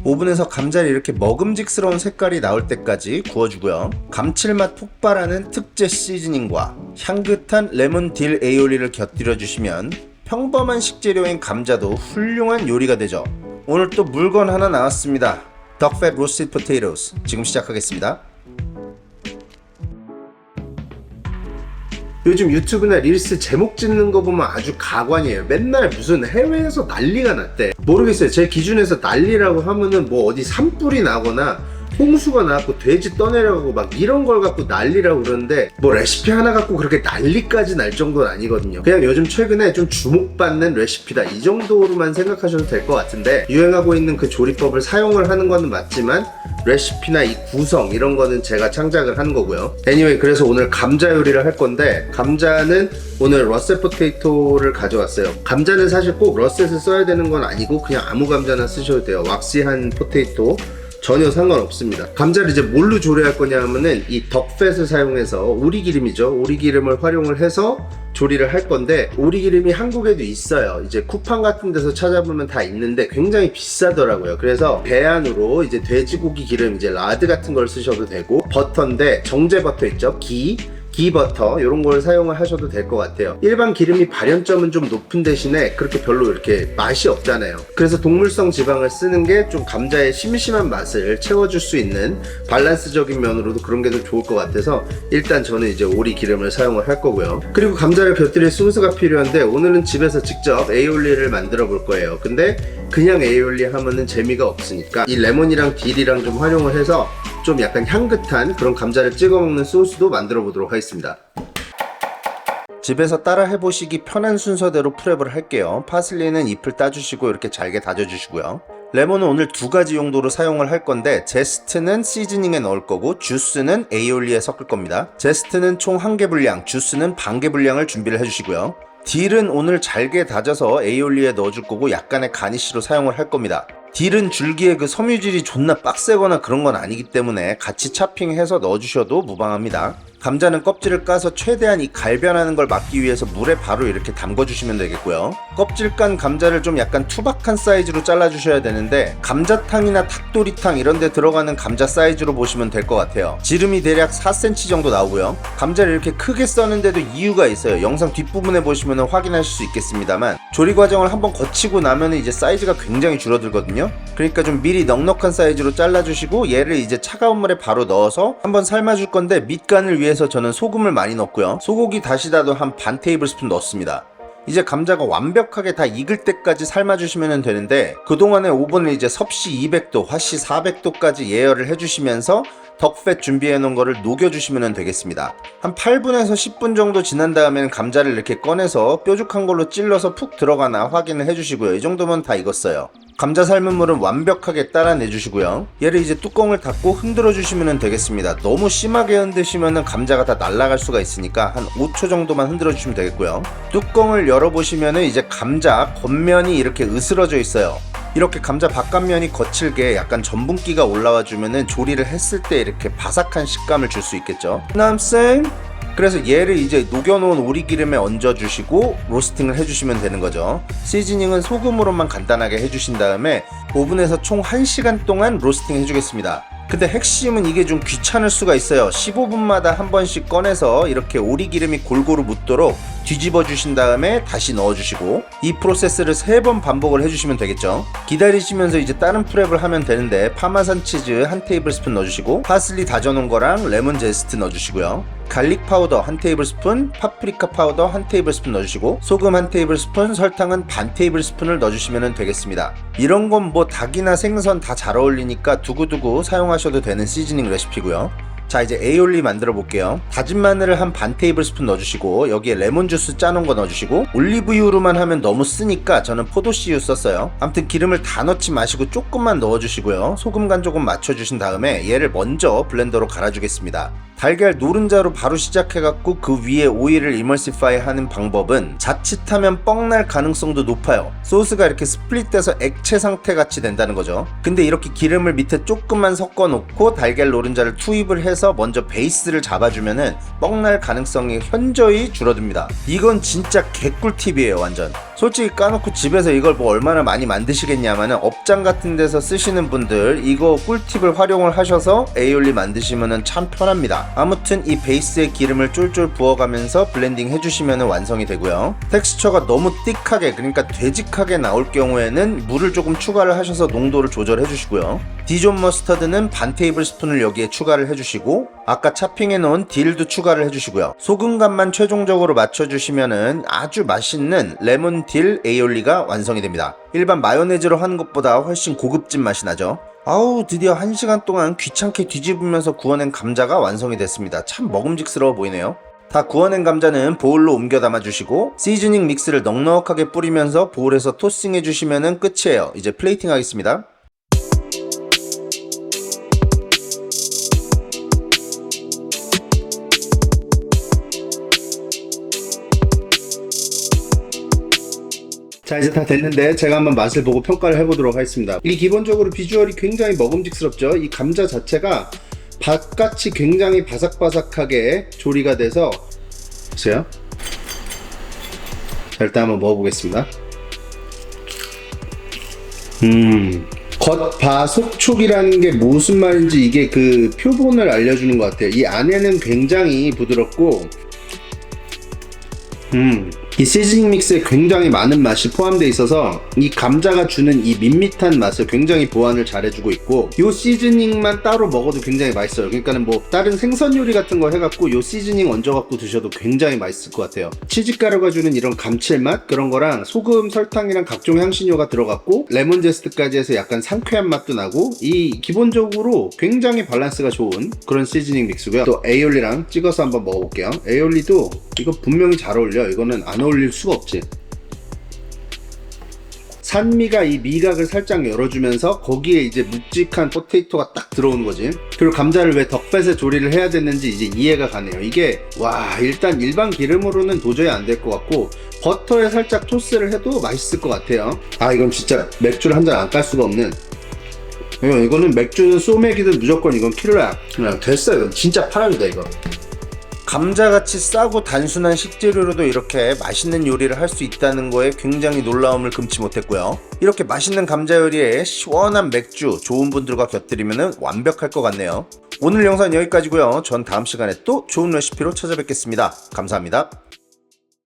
오븐에서 감자를 이렇게 먹음직스러운 색깔이 나올 때까지 구워주고요. 감칠맛 폭발하는 특제 시즈닝과 향긋한 레몬 딜 에이올리를 곁들여 주시면 평범한 식재료인 감자도 훌륭한 요리가 되죠. 오늘 또 물건 하나 나왔습니다. 덕팻 로스티드 포테이토스. 지금 시작하겠습니다. 요즘 유튜브나 릴스 제목 짓는 거 보면 아주 가관이에요. 맨날 무슨 해외에서 난리가 났대. 모르겠어요. 제 기준에서 난리라고 하면은 뭐 어디 산불이 나거나 홍수가 나갖고 돼지 떠내려가고 막 이런 걸 갖고 난리라고 그러는데, 뭐 레시피 하나 갖고 그렇게 난리까지 날 정도는 아니거든요. 그냥 요즘 최근에 좀 주목받는 레시피다, 이 정도로만 생각하셔도 될 것 같은데, 유행하고 있는 그 조리법을 사용을 하는 거는 맞지만 레시피나 이 구성 이런 거는 제가 창작을 한 거고요. anyway, 그래서 오늘 감자 요리를 할 건데, 감자는 오늘 러셋 포테이토를 가져왔어요. 감자는 사실 꼭 러셋을 써야 되는 건 아니고 그냥 아무 감자나 쓰셔도 돼요. 왁시한 포테이토 전혀 상관없습니다. 감자를 이제 뭘로 조리할 거냐 하면은 이 덕팻을 사용해서, 오리기름이죠. 오리기름을 활용을 해서 조리를 할 건데, 오리기름이 한국에도 있어요. 이제 쿠팡 같은 데서 찾아보면 다 있는데 굉장히 비싸더라고요. 그래서 배안으로 이제 돼지고기 기름, 이제 라드 같은 걸 쓰셔도 되고, 버터인데 정제 버터 있죠. 기버터 이런 걸 사용을 하셔도 될 것 같아요. 일반 기름이 발연점은 좀 높은 대신에 그렇게 별로 이렇게 맛이 없잖아요. 그래서 동물성 지방을 쓰는 게 좀 감자의 심심한 맛을 채워줄 수 있는 밸런스적인 면으로도 그런 게 더 좋을 것 같아서 일단 저는 이제 오리 기름을 사용을 할 거고요. 그리고 감자를 곁들일 소스가 필요한데, 오늘은 집에서 직접 에이올리를 만들어 볼 거예요. 근데 그냥 에이올리 하면은 재미가 없으니까 이 레몬이랑 딜이랑 좀 활용을 해서 좀 약간 향긋한 그런 감자를 찍어 먹는 소스도 만들어 보도록 하겠습니다. 집에서 따라 해보시기 편한 순서대로 프랩을 할게요. 파슬리는 잎을 따주시고 이렇게 잘게 다져주시고요. 레몬은 오늘 두 가지 용도로 사용을 할 건데, 제스트는 시즈닝에 넣을 거고 주스는 에이올리에 섞을 겁니다. 제스트는 총 1개 분량, 주스는 반 개 분량을 준비를 해주시고요. 딜은 오늘 잘게 다져서 에이올리에 넣어줄 거고 약간의 가니쉬로 사용을 할 겁니다. 딜은 줄기에 그 섬유질이 존나 빡세거나 그런 건 아니기 때문에 같이 차핑해서 넣어주셔도 무방합니다. 감자는 껍질을 까서 최대한 이 갈변하는 걸 막기 위해서 물에 바로 이렇게 담궈주시면 되겠고요. 껍질 깐 감자를 좀 약간 투박한 사이즈로 잘라주셔야 되는데, 감자탕이나 닭도리탕 이런 데 들어가는 감자 사이즈로 보시면 될 것 같아요. 지름이 대략 4cm 정도 나오고요. 감자를 이렇게 크게 써는데도 이유가 있어요. 영상 뒷부분에 보시면 확인하실 수 있겠습니다만, 조리 과정을 한번 거치고 나면 이제 사이즈가 굉장히 줄어들거든요. 그러니까 좀 미리 넉넉한 사이즈로 잘라주시고, 얘를 이제 차가운 물에 바로 넣어서 한번 삶아줄 건데, 밑간을 위해서 저는 소금을 많이 넣고요. 소고기 다시다도 한 반 테이블스푼 넣습니다. 이제 감자가 완벽하게 다 익을 때까지 삶아주시면 되는데, 그동안에 오븐을 이제 섭씨 200도, 화씨 400도까지 예열을 해주시면서 덕팻 준비해 놓은 거를 녹여주시면 되겠습니다. 한 8분에서 10분 정도 지난 다음에는 감자를 이렇게 꺼내서 뾰족한 걸로 찔러서 푹 들어가나 확인을 해주시고요. 이 정도면 다 익었어요. 감자 삶은 물은 완벽하게 따라내 주시고요. 얘를 이제 뚜껑을 닫고 흔들어 주시면 되겠습니다. 너무 심하게 흔드시면 감자가 다 날아갈 수가 있으니까 한 5초 정도만 흔들어 주시면 되겠고요. 뚜껑을 열어보시면 이제 감자 겉면이 이렇게 으스러져 있어요. 이렇게 감자 바깥면이 거칠게 약간 전분기가 올라와 주면은 조리를 했을 때 이렇게 바삭한 식감을 줄 수 있겠죠. 남쌤, 그래서 얘를 이제 녹여놓은 오리기름에 얹어주시고 로스팅을 해주시면 되는 거죠. 시즈닝은 소금으로만 간단하게 해주신 다음에 오븐에서 총 1시간 동안 로스팅 해주겠습니다. 근데 핵심은 이게 좀 귀찮을 수가 있어요. 15분마다 한 번씩 꺼내서 이렇게 오리기름이 골고루 묻도록 뒤집어 주신 다음에 다시 넣어주시고, 이 프로세스를 3번 반복을 해주시면 되겠죠. 기다리시면서 이제 다른 프랩을 하면 되는데, 파마산 치즈 한 테이블스푼 넣어주시고, 파슬리 다져놓은 거랑 레몬 제스트 넣어주시고요. 갈릭 파우더 한 테이블스푼, 파프리카 파우더 한 테이블스푼 넣어주시고, 소금 한 테이블스푼, 설탕은 반 테이블스푼을 넣어주시면 되겠습니다. 이런 건 뭐 닭이나 생선 다 잘 어울리니까 두고두고 사용하셔도 되는 시즈닝 레시피고요. 자, 이제 에이올리 만들어 볼게요. 다진 마늘을 한 반 테이블스푼 넣어주시고, 여기에 레몬 주스 짜놓은 거 넣어주시고, 올리브유로만 하면 너무 쓰니까 저는 포도씨유 썼어요. 아무튼 기름을 다 넣지 마시고 조금만 넣어주시고요. 소금 간 조금 맞춰주신 다음에 얘를 먼저 블렌더로 갈아주겠습니다. 달걀 노른자로 바로 시작해갖고 그 위에 오일을 이머시파이 하는 방법은 자칫하면 뻥날 가능성도 높아요. 소스가 이렇게 스플릿돼서 액체 상태 같이 된다는 거죠. 근데 이렇게 기름을 밑에 조금만 섞어 놓고 달걀 노른자를 투입을 해서 탑에서 먼저 베이스를 잡아주면은 뻥날 가능성이 현저히 줄어듭니다. 이건 진짜 개꿀팁이에요. 완전 솔직히 까놓고 집에서 이걸 뭐 얼마나 많이 만드시겠냐면은 업장 같은 데서 쓰시는 분들 이거 꿀팁을 활용을 하셔서 에이올리 만드시면은 참 편합니다. 아무튼 이 베이스에 기름을 쫄쫄 부어가면서 블렌딩 해주시면 완성이 되고요. 텍스처가 너무 띡하게, 그러니까 되직하게 나올 경우에는 물을 조금 추가를 하셔서 농도를 조절해 주시고요. 디존 머스터드는 반 테이블 스푼을 여기에 추가를 해주시고, 아까 차핑해 놓은 딜도 추가를 해주시고요. 소금간만 최종적으로 맞춰주시면은 아주 맛있는 레몬 딜 에이올리가 완성이 됩니다. 일반 마요네즈로 하는 것보다 훨씬 고급진 맛이 나죠. 아우, 드디어 1시간 동안 귀찮게 뒤집으면서 구워낸 감자가 완성이 됐습니다. 참 먹음직스러워 보이네요. 다 구워낸 감자는 보울로 옮겨 담아주시고 시즈닝 믹스를 넉넉하게 뿌리면서 보울에서 토싱 해주시면 끝이에요. 이제 플레이팅 하겠습니다. 자, 이제 다 됐는데 제가 한번 맛을 보고 평가를 해보도록 하겠습니다. 이 기본적으로 비주얼이 굉장히 먹음직스럽죠. 이 감자 자체가 바깥이 굉장히 바삭바삭하게 조리가 돼서, 보세요. 자, 일단 한번 먹어보겠습니다. 겉바속촉이라는 게 무슨 말인지 이게 그 표본을 알려주는 것 같아요. 이 안에는 굉장히 부드럽고 이 시즈닝 믹스에 굉장히 많은 맛이 포함되어 있어서 이 감자가 주는 이 밋밋한 맛을 굉장히 보완을 잘해주고 있고, 이 시즈닝만 따로 먹어도 굉장히 맛있어요. 그러니까는 뭐 다른 생선 요리 같은 거 해갖고 이 시즈닝 얹어갖고 드셔도 굉장히 맛있을 것 같아요. 치즈가루가 주는 이런 감칠맛 그런 거랑 소금, 설탕이랑 각종 향신료가 들어갔고 레몬 제스트까지 해서 약간 상쾌한 맛도 나고, 이 기본적으로 굉장히 밸런스가 좋은 그런 시즈닝 믹스고요. 또 에이올리랑 찍어서 한번 먹어볼게요. 에이올리도 이거 분명히 잘 어울려. 이거는 안 어울릴 수가 없지. 산미가 이 미각을 살짝 열어주면서 거기에 이제 묵직한 포테이토가 딱 들어오는 거지. 그리고 감자를 왜 덕뱃에 조리를 해야 됐는지 이제 이해가 가네요. 이게 와, 일단 일반 기름으로는 도저히 안 될 것 같고 버터에 살짝 토스를 해도 맛있을 것 같아요. 아, 이건 진짜 맥주를 한 잔 안 깔 수가 없는, 이거는 맥주는 소맥이든 무조건 이건 킬러야. 그냥 됐어. 이건 진짜 파랑이다 이거. 감자같이 싸고 단순한 식재료로도 이렇게 맛있는 요리를 할 수 있다는 거에 굉장히 놀라움을 금치 못했고요. 이렇게 맛있는 감자 요리에 시원한 맥주 좋은 분들과 곁들이면 완벽할 것 같네요. 오늘 영상은 여기까지고요. 전 다음 시간에 또 좋은 레시피로 찾아뵙겠습니다. 감사합니다.